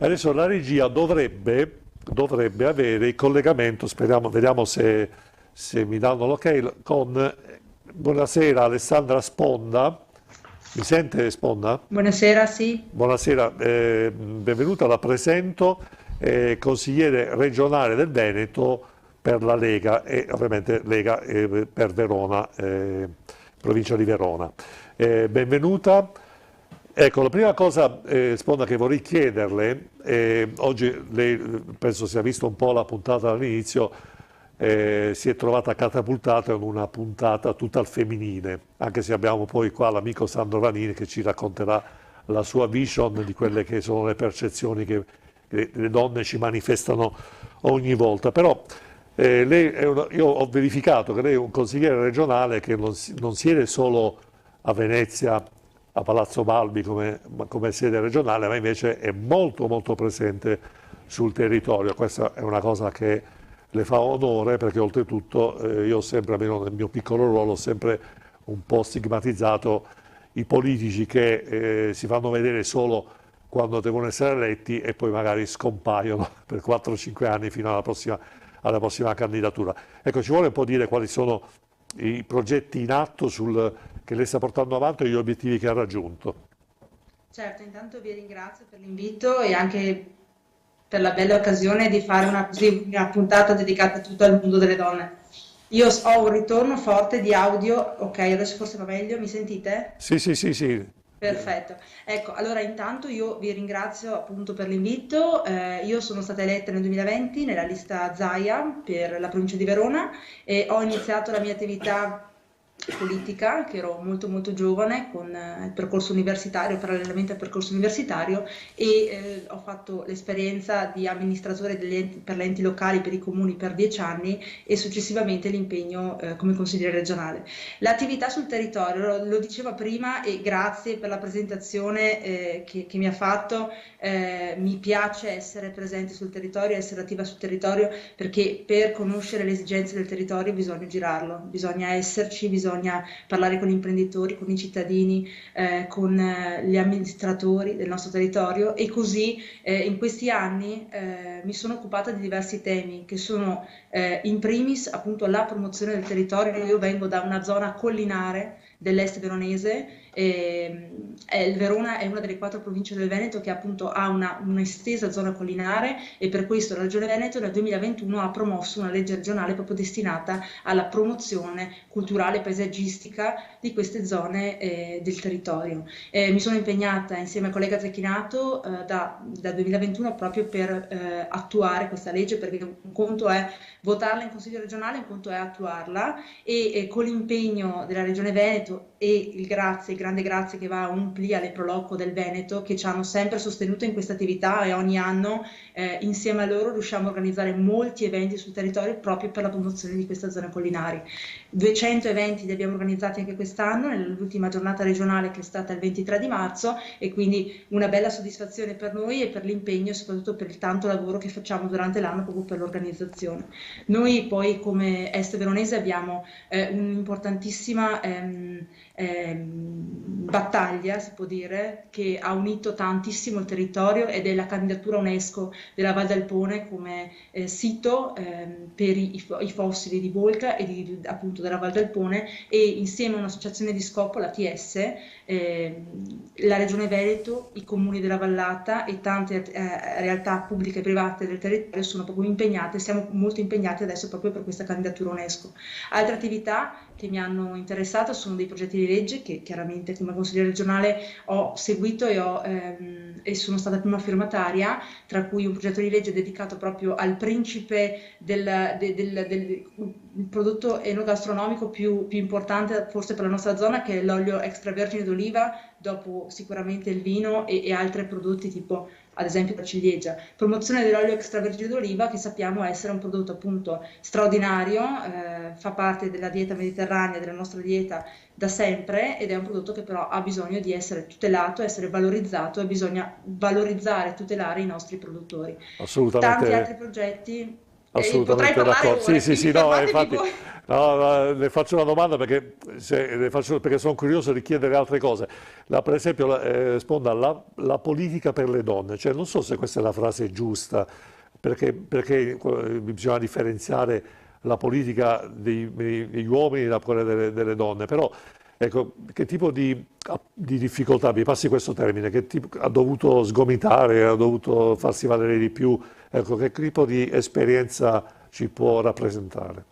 Adesso la regia dovrebbe avere il collegamento, speriamo, vediamo se mi danno l'ok, con buonasera Alessandra Sponda. Mi sente Sponda? Buonasera, sì. Buonasera, benvenuta, la presento, consigliere regionale del Veneto per la Lega e ovviamente Lega per Verona, provincia di Verona. Benvenuta. Ecco, la prima cosa, Sponda, che vorrei chiederle, oggi lei penso si è visto un po' la puntata all'inizio, si è trovata catapultata in una puntata tutta al femminile, anche se abbiamo poi qua l'amico Sandro Vanini che ci racconterà la sua vision di quelle che sono le percezioni che le donne ci manifestano ogni volta. Però io ho verificato che lei è un consigliere regionale che non siede solo a Venezia, a Palazzo Balbi come sede regionale, ma invece è molto molto presente sul territorio. Questa è una cosa che le fa onore perché oltretutto io ho sempre, almeno nel mio piccolo ruolo, ho sempre un po' stigmatizzato i politici che si fanno vedere solo quando devono essere eletti e poi magari scompaiono per 4-5 anni fino alla prossima candidatura. Ecco, ci vuole un po' dire quali sono i progetti in atto che lei sta portando avanti e gli obiettivi che ha raggiunto. Certo, intanto vi ringrazio per l'invito e anche per la bella occasione di fare una puntata dedicata tutto al mondo delle donne. Io ho un ritorno forte di audio, ok, adesso forse va meglio, mi sentite? Sì, sì, sì, sì. Perfetto. Ecco, allora intanto io vi ringrazio appunto per l'invito. Io sono stata eletta nel 2020 nella lista Zaia per la provincia di Verona e ho iniziato la mia attività politica, che ero molto molto giovane, con il percorso universitario, parallelamente al percorso universitario, e ho fatto l'esperienza di amministratore per le enti locali, per i comuni per 10 anni e successivamente l'impegno come consigliere regionale. L'attività sul territorio, lo dicevo prima e grazie per la presentazione che mi ha fatto, mi piace essere presente sul territorio, essere attiva sul territorio perché per conoscere le esigenze del territorio bisogna girarlo, bisogna esserci, bisogna parlare con gli imprenditori, con i cittadini, con gli amministratori del nostro territorio e così in questi anni mi sono occupata di diversi temi che sono in primis appunto la promozione del territorio. Io vengo da una zona collinare dell'est veronese. Il Verona è una delle 4 province del Veneto che appunto ha un'estesa zona collinare e per questo la Regione Veneto nel 2021 ha promosso una legge regionale proprio destinata alla promozione culturale e paesaggistica di queste zone del territorio. Mi sono impegnata insieme al collega Zecchinato da 2021 proprio per attuare questa legge, perché un conto è votarla in Consiglio regionale, un conto è attuarla e con l'impegno della Regione Veneto e il grande grazie che va a Umpli, alle Prolocco del Veneto, che ci hanno sempre sostenuto in questa attività e ogni anno insieme a loro riusciamo a organizzare molti eventi sul territorio proprio per la promozione di queste zone collinari. 200 eventi li abbiamo organizzati anche quest'anno, nell'ultima giornata regionale che è stata il 23 di marzo e quindi una bella soddisfazione per noi e per l'impegno e soprattutto per il tanto lavoro che facciamo durante l'anno proprio per l'organizzazione. Noi poi come Est Veronese abbiamo un'importantissima battaglia, si può dire, che ha unito tantissimo il territorio ed è la candidatura UNESCO della Val d'Alpone come sito per i fossili di Bolca e appunto della Val d'Alpone e insieme a un'associazione di scopo, la TS, la Regione Veneto, i comuni della Vallata e tante realtà pubbliche e private del territorio sono proprio impegnate, siamo molto impegnati adesso proprio per questa candidatura UNESCO. Altre attività che mi hanno interessato sono dei progetti di legge che chiaramente come consigliere regionale ho seguito e sono stata prima firmataria, tra cui un progetto di legge dedicato proprio al principe del prodotto enogastronomico più importante forse per la nostra zona, che è l'olio extravergine d'oliva, dopo sicuramente il vino e altri prodotti tipo ad esempio la ciliegia. Promozione dell'olio extravergine d'oliva che sappiamo essere un prodotto appunto straordinario, fa parte della dieta mediterranea, della nostra dieta da sempre ed è un prodotto che però ha bisogno di essere tutelato, essere valorizzato e bisogna valorizzare e tutelare i nostri produttori. Tanti Assolutamente. altri progetti Potrei Assolutamente parlare d'accordo. Sì, ore, sì, quindi sì, no, fermatevi infatti voi. no, le faccio una domanda perché, perché sono curioso di chiedere altre cose. Per esempio, risponda la politica per le donne, cioè non so se questa è la frase giusta, perché bisogna differenziare la politica degli uomini da quella delle donne, però ecco, che tipo di difficoltà, mi passi questo termine, che ha dovuto sgomitare, ha dovuto farsi valere di più, ecco, che tipo di esperienza ci può rappresentare?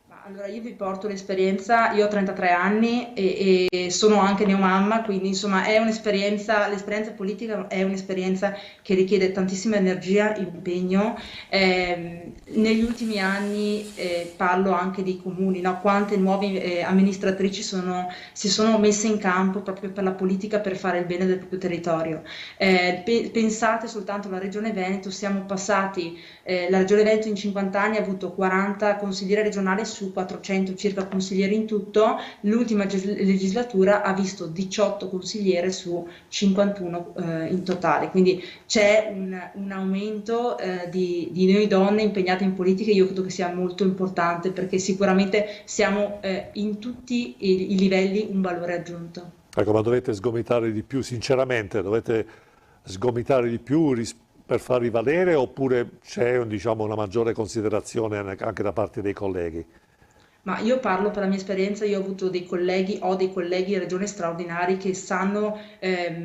Ma allora io vi porto l'esperienza, io ho 33 anni e sono anche neomamma, quindi insomma è un'esperienza, l'esperienza politica è un'esperienza che richiede tantissima energia, impegno. Negli ultimi anni parlo anche dei comuni, no? Quante nuove amministratrici si sono messe in campo proprio per la politica, per fare il bene del proprio territorio. Pensate soltanto alla Regione Veneto, siamo passati la Regione Veneto in 50 anni ha avuto 40 consiglieri regionali su 400 circa consiglieri in tutto, l'ultima legislatura ha visto 18 consigliere su 51 in totale, quindi c'è un aumento di noi donne impegnate in politica, io credo che sia molto importante perché sicuramente siamo in tutti i livelli un valore aggiunto. Ecco, ma dovete sgomitare di più, sinceramente, dovete sgomitare di più per farvi valere oppure c'è, diciamo, una maggiore considerazione anche da parte dei colleghi? Ma io parlo per la mia esperienza, io ho dei colleghi in regione straordinari che sanno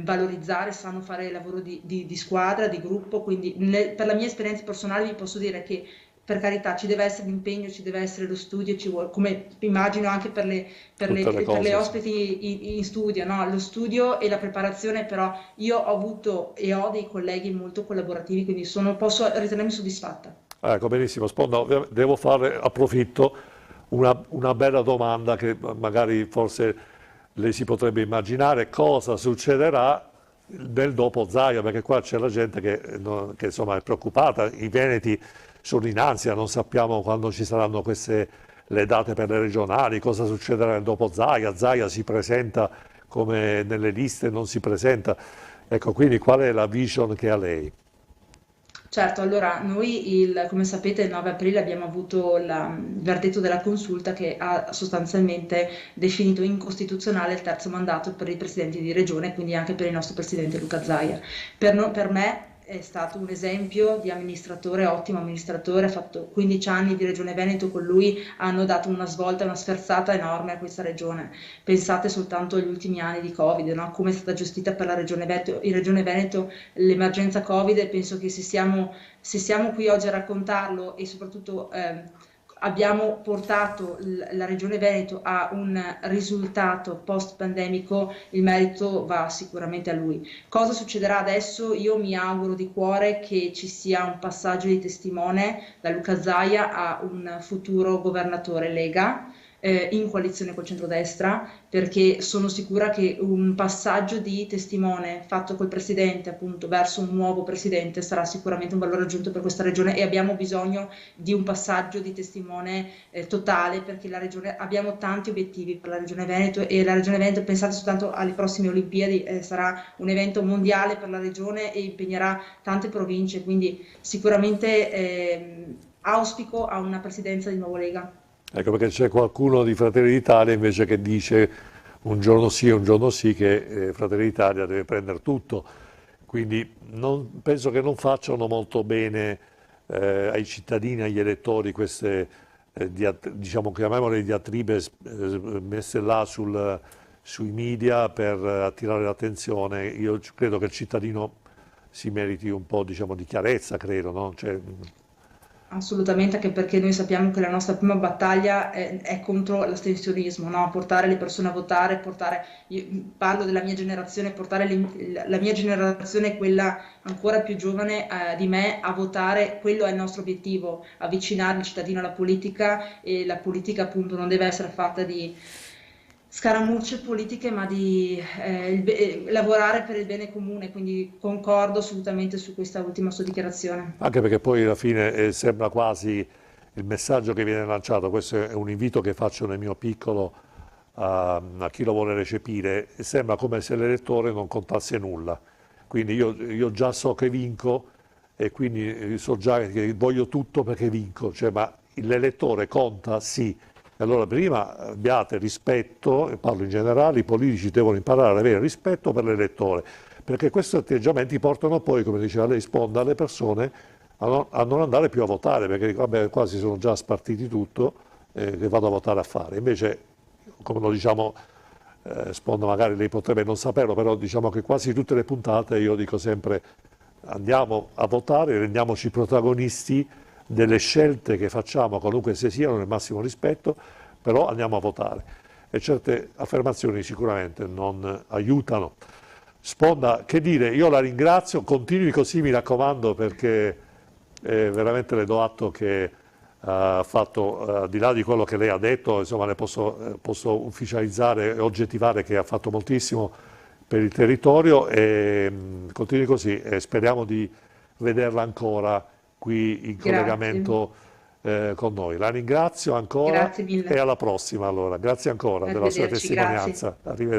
valorizzare, sanno fare il lavoro di squadra, di gruppo, quindi per la mia esperienza personale vi posso dire che per carità ci deve essere l'impegno, ci deve essere lo studio, ci vuole, come immagino anche Tutte le per le cose, sì. ospiti in studio, no? Lo studio e la preparazione, però io ho avuto e ho dei colleghi molto collaborativi, quindi posso ritenermi soddisfatta. Ecco, benissimo. Sponda, devo fare, approfitto, una bella domanda che magari forse lei si potrebbe immaginare cosa succederà nel dopo Zaia, perché qua c'è la gente che, che, insomma, è preoccupata, i veneti sono in ansia, non sappiamo quando ci saranno le date per le regionali, cosa succederà nel dopo Zaia, Zaia si presenta come nelle liste, non si presenta. Ecco, quindi qual è la vision che ha lei? Certo, allora noi come sapete il 9 aprile abbiamo avuto il verdetto della consulta che ha sostanzialmente definito incostituzionale il terzo mandato per i presidenti di regione, quindi anche per il nostro presidente Luca Zaia. Per me è stato un esempio di amministratore, ottimo amministratore, ha fatto 15 anni di Regione Veneto con lui, hanno dato una svolta, una sferzata enorme a questa regione. Pensate soltanto agli ultimi anni di Covid, no? Come è stata gestita per la Regione Veneto, in Regione Veneto l'emergenza Covid, e penso che se siamo qui oggi a raccontarlo e soprattutto abbiamo portato la Regione Veneto a un risultato post-pandemico, il merito va sicuramente a lui. Cosa succederà adesso? Io mi auguro di cuore che ci sia un passaggio di testimone da Luca Zaia a un futuro governatore Lega in coalizione col centrodestra, perché sono sicura che un passaggio di testimone fatto col presidente, appunto, verso un nuovo presidente sarà sicuramente un valore aggiunto per questa regione e abbiamo bisogno di un passaggio di testimone totale perché la regione, abbiamo tanti obiettivi per la regione Veneto e la regione Veneto, pensate soltanto alle prossime Olimpiadi, sarà un evento mondiale per la regione e impegnerà tante province, quindi sicuramente auspico a una presidenza di nuovo Lega. Ecco perché c'è qualcuno di Fratelli d'Italia invece che dice un giorno sì, un giorno sì, che Fratelli d'Italia deve prendere tutto. Quindi penso che non facciano molto bene ai cittadini, agli elettori queste, diciamo, chiamiamole diatribe messe là sui media per attirare l'attenzione. Io credo che il cittadino si meriti un po', diciamo, di chiarezza, credo, no? Cioè, Assolutamente, anche perché noi sappiamo che la nostra prima battaglia è contro l'astensionismo, no? Portare le persone a votare, io parlo della mia generazione, portare la mia generazione, quella ancora più giovane di me, a votare, quello è il nostro obiettivo, avvicinare il cittadino alla politica e la politica appunto non deve essere fatta di scaramucce politiche, ma di lavorare per il bene comune, quindi concordo assolutamente su questa ultima sua dichiarazione. anche perché poi alla fine sembra quasi il messaggio che viene lanciato, questo è un invito che faccio nel mio piccolo a chi lo vuole recepire, sembra come se l'elettore non contasse nulla. Quindi io già so che vinco e quindi so già che voglio tutto perché vinco, cioè, ma l'elettore conta? Sì. Allora prima abbiate rispetto, e parlo in generale, i politici devono imparare ad avere rispetto per l'elettore, perché questi atteggiamenti portano poi, come diceva lei, Sponda, le persone a non andare più a votare, perché dico, vabbè, quasi sono già spartiti tutto, che vado a votare a fare. Invece, come lo diciamo, Sponda magari lei potrebbe non saperlo, però diciamo che quasi tutte le puntate io dico sempre andiamo a votare, rendiamoci protagonisti delle scelte che facciamo, qualunque se siano, nel massimo rispetto, però andiamo a votare. E certe affermazioni sicuramente non aiutano. Sponda, che dire, io la ringrazio, continui così mi raccomando perché veramente le do atto che ha fatto, al di là di quello che lei ha detto, insomma le posso ufficializzare e oggettivare che ha fatto moltissimo per il territorio e continui così e speriamo di vederla ancora qui in Grazie, collegamento con noi. La ringrazio ancora grazie e mille. alla prossima allora. Grazie ancora della sua Arrivederci, grazie. testimonianza. Arrivederci.